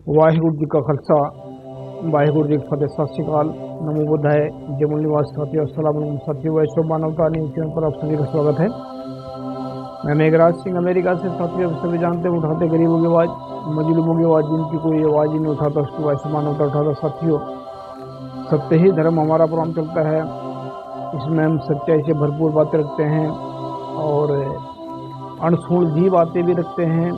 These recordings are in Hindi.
वाहिगुरु जी का खालसा वाहिगुरु जी की फतेह। सत श्री अकाल, नमो बुद्धाय, जय मूल निवास साथियों, अस्सलाम वालेकुम साथियों। वैश्व मानवता न्यूज़ चैनल पर आप सभी का स्वागत है। मैं मेघराज सिंह अमेरिका से। साथियों, आप सभी जानते हैं उठाते गरीबों की आवाज़, मजलूमों की आवाज़, जिनकी कोई आवाज़ ही नहीं उठाता उसकी वैश्व मानवता उठाता। साथियों, सत्य ही धर्म हमारा प्रोग्राम चलता है। इसमें हम सच्चाई से भरपूर बातें रखते हैं और अनसुनी भी बातें भी रखते हैं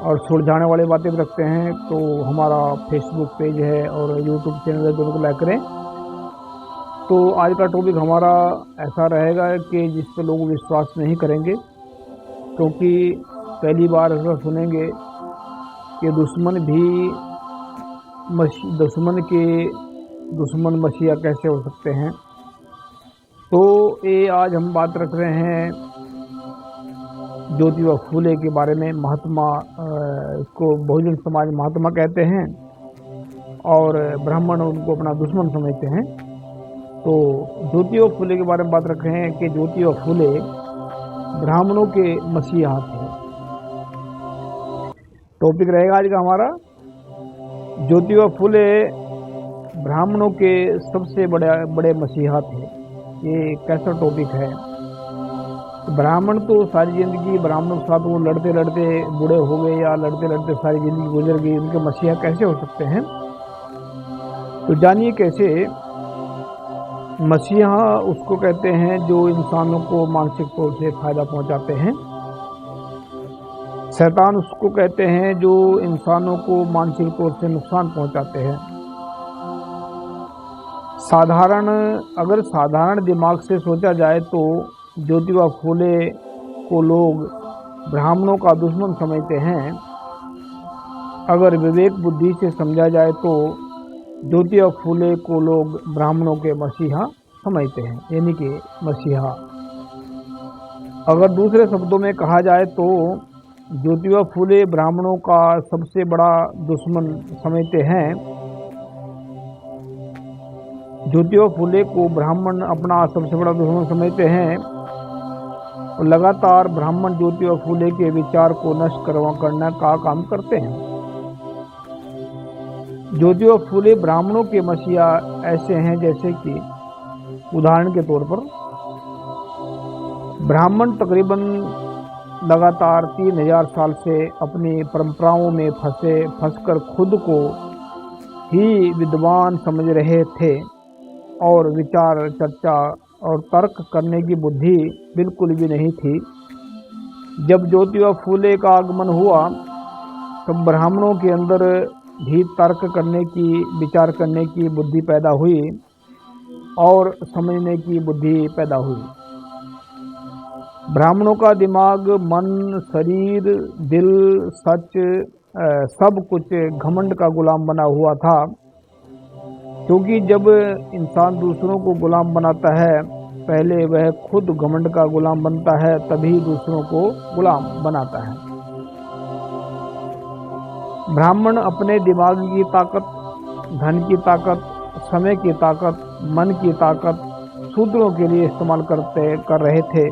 और सुलझाने वाली बातें भी रखते हैं। तो हमारा फेसबुक पेज है और यूट्यूब चैनल है, दोनों को लाइक करें। तो आज का टॉपिक हमारा ऐसा रहेगा कि जिस पे लोग विश्वास नहीं करेंगे, क्योंकि पहली बार ऐसा सुनेंगे कि दुश्मन मसीहा कैसे हो सकते हैं। तो ये आज हम बात रख रहे हैं ज्योतिबा फूले के बारे में। महात्मा को बहुजन समाज महात्मा कहते हैं और ब्राह्मण उनको अपना दुश्मन समझते हैं। तो ज्योतिबा फूले के बारे में बात रख रहे हैं कि ज्योतिबा फूले ब्राह्मणों के मसीहा थे। टॉपिक रहेगा आज का हमारा, ज्योतिबा फूले ब्राह्मणों के सबसे बड़े मसीहा थे। ये कैसा टॉपिक है। ब्राह्मण तो सारी जिंदगी ब्राह्मणों के साथ वो लड़ते लड़ते बूढ़े हो गए या लड़ते लड़ते सारी जिंदगी गुजर गई, उनके मसीहा कैसे हो सकते हैं। तो जानिए कैसे। मसीहा उसको कहते हैं जो इंसानों को मानसिक तौर से फायदा पहुंचाते हैं। शैतान उसको कहते हैं जो इंसानों को मानसिक तौर से नुकसान पहुंचाते हैं। अगर साधारण दिमाग से सोचा जाए तो ज्योतिबा फूले को लोग ब्राह्मणों का दुश्मन समझते हैं। अगर विवेक बुद्धि से समझा जाए तो ज्योतिबा फूले को लोग ब्राह्मणों के मसीहा समझते हैं, यानी कि मसीहा। अगर दूसरे शब्दों में कहा जाए तो ज्योतिबा फूले ब्राह्मणों का सबसे बड़ा दुश्मन समझते हैं। ज्योतिबा फूले को ब्राह्मण अपना सबसे बड़ा दुश्मन समझते हैं और लगातार ब्राह्मण ज्योतिबा फूले के विचार को नष्ट करने का काम करते हैं। ज्योतिबा फूले ब्राह्मणों के मसीहा ऐसे हैं जैसे कि उदाहरण के तौर पर ब्राह्मण तकरीबन लगातार 3000 साल से अपनी परंपराओं में फंसकर खुद को ही विद्वान समझ रहे थे और विचार चर्चा और तर्क करने की बुद्धि बिल्कुल भी नहीं थी। जब ज्योतिबा फूले का आगमन हुआ तब ब्राह्मणों के अंदर भी तर्क करने की, विचार करने की बुद्धि पैदा हुई और समझने की बुद्धि पैदा हुई। ब्राह्मणों का दिमाग, मन, शरीर, दिल, सच सब कुछ घमंड का गुलाम बना हुआ था, क्योंकि जब इंसान दूसरों को गुलाम बनाता है पहले वह खुद घमंड का गुलाम बनता है, तभी दूसरों को गुलाम बनाता है। ब्राह्मण अपने दिमाग की ताकत, धन की ताकत, समय की ताकत, मन की ताकत शूद्रों के लिए इस्तेमाल कर रहे थे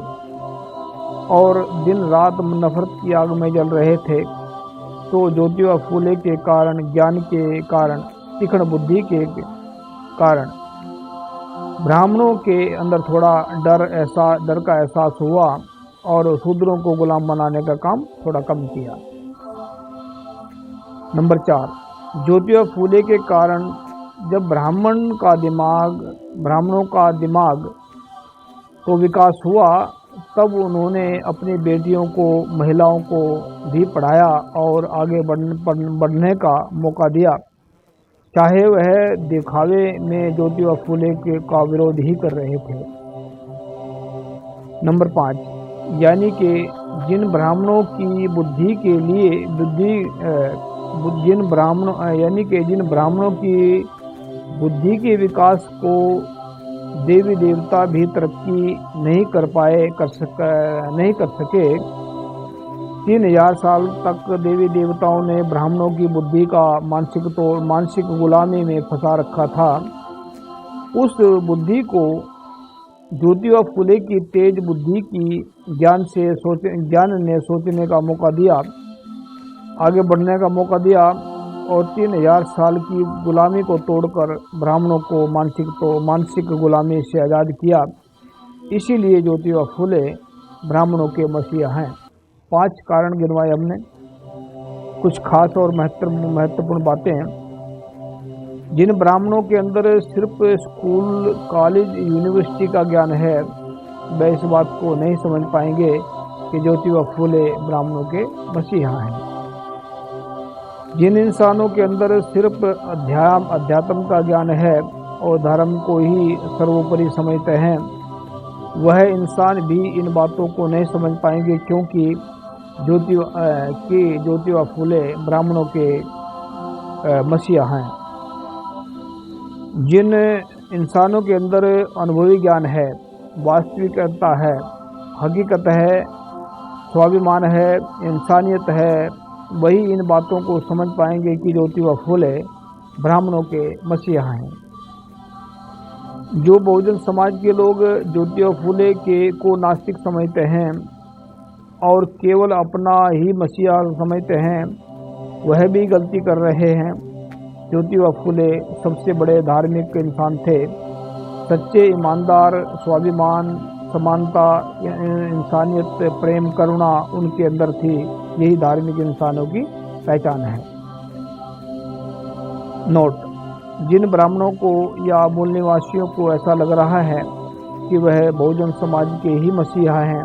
और दिन रात नफरत की आग में जल रहे थे। तो ज्योतिबा फूले के कारण, ज्ञान के कारण, तीक्ष्ण बुद्धि के कारण ब्राह्मणों के अंदर थोड़ा डर का एहसास हुआ और शूद्रों को गुलाम बनाने का काम थोड़ा कम किया। नंबर 4, ज्योतिबा फूले के कारण जब ब्राह्मणों का दिमाग तो विकास हुआ, तब उन्होंने अपनी बेटियों को, महिलाओं को भी पढ़ाया और आगे बढ़ने का मौका दिया, चाहे वह दिखावे में ज्योतिबा फूले का विरोध ही कर रहे थे। नंबर 5, यानी कि जिन ब्राह्मणों की बुद्धि के लिए जिन ब्राह्मणों की बुद्धि के विकास को देवी देवता भी तरक्की नहीं कर सके। 3000 साल तक देवी देवताओं ने ब्राह्मणों की बुद्धि का मानसिक गुलामी में फंसा रखा था। उस बुद्धि को ज्योतिबा फूले की तेज बुद्धि की ज्ञान ने सोचने का मौका दिया, आगे बढ़ने का मौका दिया और 3000 साल की गुलामी को तोड़कर ब्राह्मणों को मानसिक गुलामी से आज़ाद किया। इसीलिए ज्योतिबा फुले ब्राह्मणों के मसीहा हैं। 5 कारण गिनवाए हमने। कुछ खास और महत्वपूर्ण बातें हैं। जिन ब्राह्मणों के अंदर सिर्फ स्कूल, कॉलेज, यूनिवर्सिटी का ज्ञान है, वे इस बात को नहीं समझ पाएंगे कि ज्योतिबा फुले ब्राह्मणों के मसीहा हैं। जिन इंसानों के अंदर सिर्फ अध्यात्म का ज्ञान है और धर्म को ही सर्वोपरि समझते हैं, वह इंसान भी इन बातों को नहीं समझ पाएंगे, क्योंकि ज्योतिबा फुले ब्राह्मणों के मसीहा हैं। जिन इंसानों के अंदर अनुभवी ज्ञान है, वास्तविकता है, हकीकत है, स्वाभिमान है, इंसानियत है, वही इन बातों को समझ पाएंगे कि ज्योतिबा फुले ब्राह्मणों के मसीहा हैं। जो बहुजन समाज के लोग ज्योतिबा फुले को नास्तिक समझते हैं और केवल अपना ही मसीहा समझते हैं, वह भी गलती कर रहे हैं। ज्योतिबा फुले सबसे बड़े धार्मिक इंसान थे। सच्चे, ईमानदार, स्वाभिमान, समानता, इंसानियत, प्रेम, करुणा उनके अंदर थी। यही धार्मिक इंसानों की पहचान है। नोट: जिन ब्राह्मणों को या मूल निवासियों को ऐसा लग रहा है कि वह बहुजन समाज के ही मसीहा हैं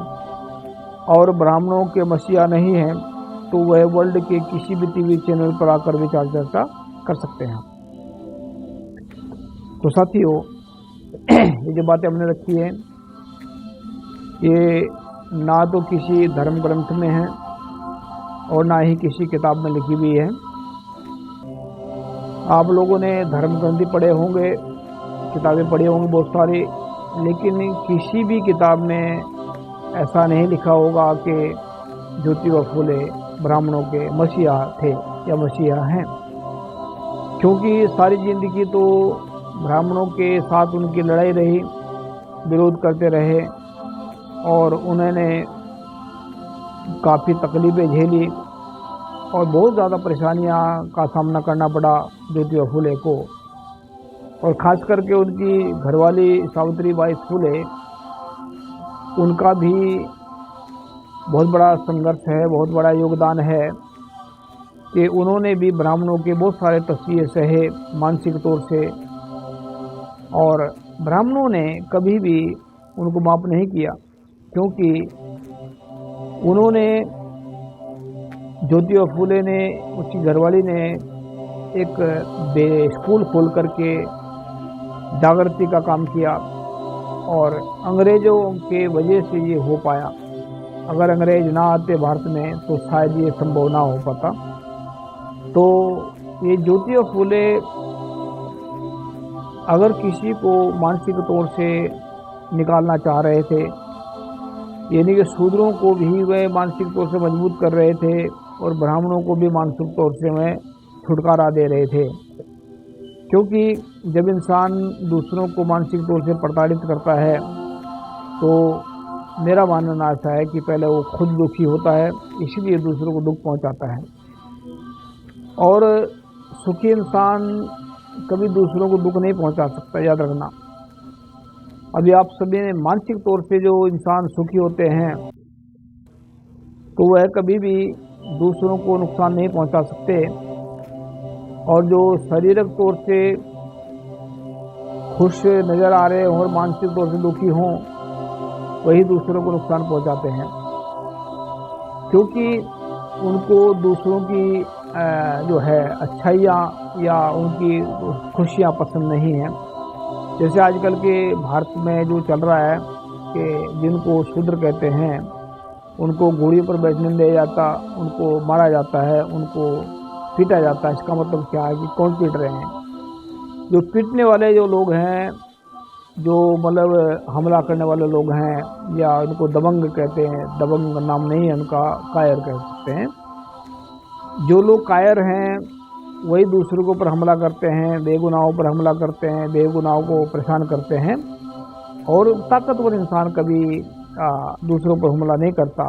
और ब्राह्मणों के मसीहा नहीं हैं, तो वह वर्ल्ड के किसी भी टीवी चैनल पर आकर विचार चर्चा कर सकते हैं। तो साथियों, ये जो बातें हमने रखी है, ये ना तो किसी धर्म ग्रंथ में है और ना ही किसी किताब में लिखी हुई है। आप लोगों ने धर्म ग्रंथ पढ़े होंगे, किताबें पढ़ी होंगी बहुत सारी, लेकिन किसी भी किताब में ऐसा नहीं लिखा होगा कि ज्योतिबा फुले ब्राह्मणों के मसीहा थे या मसीहा हैं, क्योंकि सारी जिंदगी तो ब्राह्मणों के साथ उनकी लड़ाई रही, विरोध करते रहे और उन्होंने काफ़ी तकलीफ़ें झेली और बहुत ज़्यादा परेशानियां का सामना करना पड़ा ज्योतिबा फुले को। और ख़ास करके उनकी घरवाली सावित्रीबाई फुले, उनका भी बहुत बड़ा संघर्ष है, बहुत बड़ा योगदान है कि उन्होंने भी ब्राह्मणों के बहुत सारे तस्वीर सहे मानसिक तौर से, और ब्राह्मणों ने कभी भी उनको माफ़ नहीं किया, क्योंकि उन्होंने, ज्योतिबा फुले ने, उसकी घरवाली ने एक स्कूल खोल करके जागृति का काम किया और अंग्रेज़ों के वजह से ये हो पाया। अगर अंग्रेज ना आते भारत में तो शायद ये संभव ना हो पाता। तो ये ज्योतिबा फुले अगर किसी को मानसिक तौर से निकालना चाह रहे थे, यानी कि शूद्रों को भी वह मानसिक तौर से मजबूत कर रहे थे और ब्राह्मणों को भी मानसिक तौर से वह छुटकारा दे रहे थे। क्योंकि जब इंसान दूसरों को मानसिक तौर से प्रताड़ित करता है, तो मेरा मानना ऐसा है कि पहले वो खुद दुखी होता है, इसीलिए दूसरों को दुख पहुंचाता है। और सुखी इंसान कभी दूसरों को दुख नहीं पहुंचा सकता, याद रखना। अभी आप सभी ने मानसिक तौर से जो इंसान सुखी होते हैं, तो वह कभी भी दूसरों को नुकसान नहीं पहुंचा सकते, और जो शारीरिक तौर से खुश नज़र आ रहे हों और मानसिक तौर से दुखी हों, वही दूसरों को नुकसान पहुंचाते हैं, क्योंकि उनको दूसरों की जो है अच्छाइयाँ या उनकी खुशियाँ पसंद नहीं हैं। जैसे आजकल के भारत में जो चल रहा है कि जिनको शूद्र कहते हैं, उनको घोड़ी पर बैठने नहीं दिया जाता, उनको मारा जाता है, उनको पीटा जाता है। इसका मतलब क्या है कि कौन पीट रहे हैं? जो पीटने वाले जो लोग हैं, जो मतलब हमला करने वाले लोग हैं, या उनको दबंग कहते हैं, दबंग नाम नहीं है उनका, कायर कह सकते हैं। जो लोग कायर हैं वही दूसरों के ऊपर हमला करते हैं, बेगुनाहों पर हमला करते हैं, बेगुनाहों को परेशान करते हैं, और ताकतवर इंसान कभी दूसरों पर हमला नहीं करता।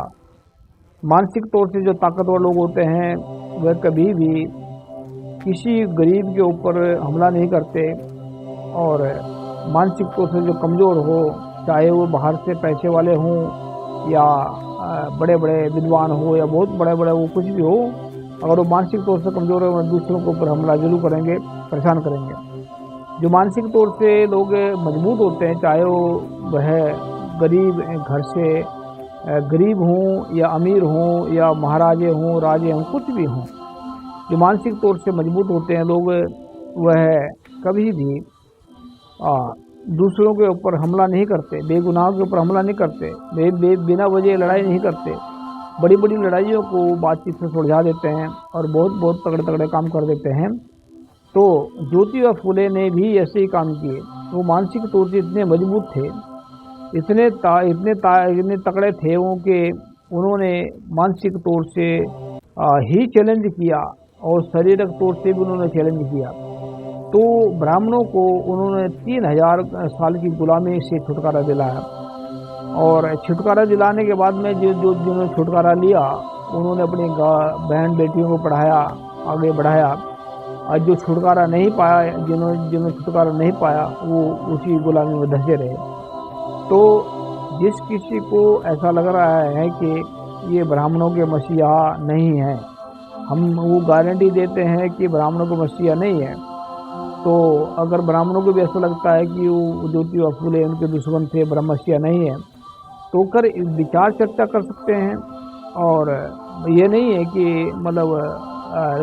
मानसिक तौर से जो ताकतवर लोग होते हैं, वह कभी भी किसी गरीब के ऊपर हमला नहीं करते और मानसिक तौर से जो कमज़ोर हो, चाहे वो बाहर से पैसे वाले हों या बड़े बड़े विद्वान हो या बहुत बड़े बड़े वो कुछ भी हो, अगर वो मानसिक तौर से कमज़ोर है, वो दूसरों के ऊपर हमला जरूर करेंगे, परेशान करेंगे। जो मानसिक तौर से लोग मजबूत होते हैं, चाहे वह गरीब घर से गरीब हों या अमीर हों या महाराजे हों, राजे हों, कुछ भी हों, जो मानसिक तौर से मजबूत होते हैं लोग, वह कभी भी दूसरों के ऊपर हमला नहीं करते, बेगुनाहों के ऊपर हमला नहीं करते, बिना वजह लड़ाई नहीं करते, बड़ी बड़ी लड़ाइयों को बातचीत से सुलझा देते हैं और बहुत बहुत तगड़े तगड़े काम कर देते हैं। तो ज्योतिबा फुले ने भी ऐसे ही काम किए। वो मानसिक तौर से इतने मजबूत थे, इतने तगड़े थे वो कि उन्होंने मानसिक तौर से ही चैलेंज किया और शारीरिक तौर से भी उन्होंने चैलेंज किया। तो ब्राह्मणों को उन्होंने 3000 साल की गुलामी से छुटकारा दिलाया और छुटकारा दिलाने के बाद में जिन्होंने छुटकारा लिया, उन्होंने अपनी बहन बेटियों को पढ़ाया, आगे बढ़ाया। और जो छुटकारा नहीं पाया, जिन्होंने छुटकारा नहीं पाया, वो उसी गुलामी में धंसे रहे। तो जिस किसी को ऐसा लग रहा है कि ये ब्राह्मणों के मसीहा नहीं है, हम वो गारंटी देते हैं कि ब्राह्मणों को मसीहा नहीं है। तो अगर ब्राह्मणों को भी ऐसा लगता है कि वो ज्योतिबा फुले उनके दुश्मन थे, ब्रह्मशिया नहीं है, तो कर विचार चर्चा कर सकते हैं। और ये नहीं है कि मतलब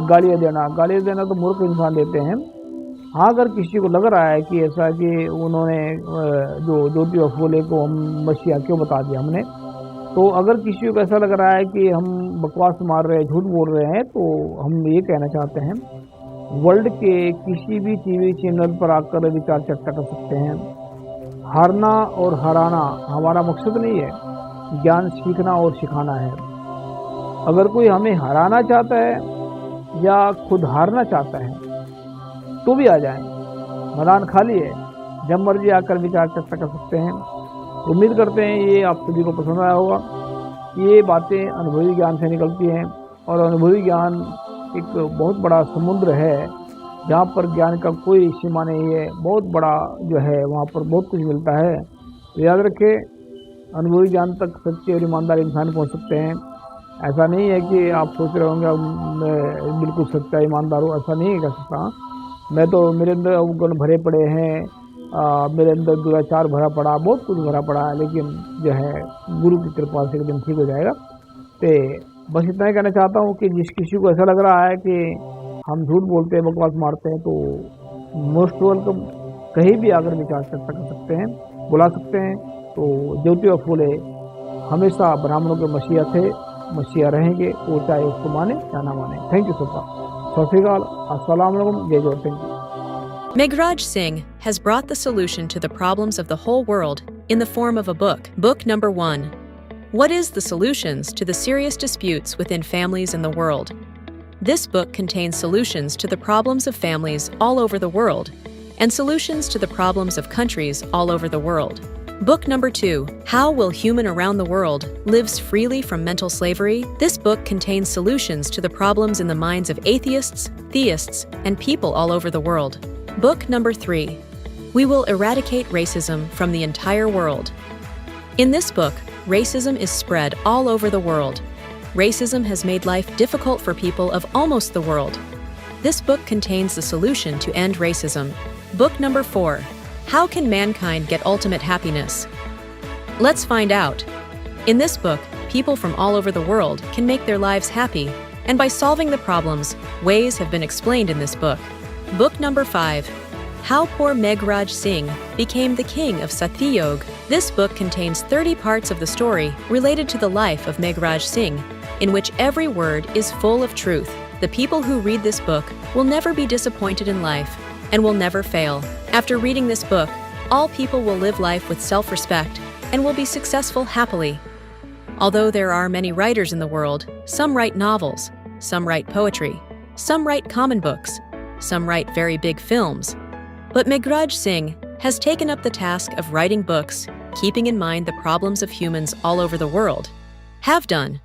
गालियाँ देना तो मूर्ख इंसान देते हैं। हाँ, अगर किसी को लग रहा है कि ऐसा कि उन्होंने जो ज्योतिबा फुले को हम मसीहा क्यों बता दिया हमने, तो अगर किसी को ऐसा लग रहा है कि हम बकवास मार रहे हैं, झूठ बोल रहे हैं, तो हम ये कहना चाहते हैं, वर्ल्ड के किसी भी टीवी चैनल पर आकर विचार चर्चा कर सकते हैं। हारना और हराना हमारा मकसद नहीं है, ज्ञान सीखना और सिखाना है। अगर कोई हमें हराना चाहता है या खुद हारना चाहता है तो भी आ जाए, मैदान खाली है, जब मर्जी आकर विचार चर्चा कर सकते हैं। उम्मीद करते हैं ये आप सभी को पसंद आया होगा। ये बातें अनुभवी ज्ञान से निकलती हैं और अनुभवी ज्ञान एक बहुत बड़ा समुद्र है जहाँ पर ज्ञान का कोई सीमा नहीं है, बहुत बड़ा जो है वहाँ पर बहुत कुछ मिलता है। तो याद रखें, अनुभवी ज्ञान तक सच्चे और ईमानदार इंसान पहुँच सकते हैं। ऐसा नहीं है कि आप सोच रहे होंगे मैं बिल्कुल सच्चा ईमानदार हूँ, ऐसा नहीं कह सकता। मैं तो मेरे अंदर अवगुण भरे पड़े हैं, मेरे अंदर दुराचार भरा पड़ा, बहुत कुछ भरा पड़ा है, लेकिन जो है गुरु की कृपा से एक दिन ठीक हो जाएगा। तो बस इतना ही कहना चाहता हूँ कि जिस किसी को ऐसा लग रहा है कि हम झूठ बोलते हैं, बकवास मारते हैं, तो मोस्ट वेलकम, कहीं भी आकर विचार चर्चा कर सकते हैं, बुला सकते हैं। तो ज्योतिबा फुले हमेशा ब्राह्मणों के मसीहा थे, मसीहा रहेंगे, वो चाहे उसको माने या ना माने। Thank you so much. Sat Shri Akal, अस्सलाम वालेकुम, जय जोहर, thank you. Meghraj Singh has brought the solution to the problems of the whole world in the form of a book. Book number 1. What is the solutions to the serious disputes within families in the world? This book contains solutions to the problems of families all over the world and solutions to the problems of countries all over the world. Book number 2, How Will Human Around the World Lives Freely from Mental Slavery? This book contains solutions to the problems in the minds of atheists, theists, and people all over the world. Book number 3, We Will Eradicate Racism from the Entire World. In this book, racism is spread all over the world. Racism has made life difficult for people of almost the world. This book contains the solution to end racism. Book number 4, How Can Mankind Get Ultimate Happiness? Let's find out. In this book, people from all over the world can make their lives happy, and by solving the problems, ways have been explained in this book. Book number 5, How Poor Meghraj Singh Became the King of Satyog. This book contains 30 parts of the story related to the life of Meghraj Singh, in which every word is full of truth. The people who read this book will never be disappointed in life and will never fail. After reading this book, all people will live life with self-respect and will be successful happily. Although there are many writers in the world, some write novels, some write poetry, some write common books, some write very big films. But Meghraj Singh has taken up the task of writing books, keeping in mind the problems of humans all over the world. Have done.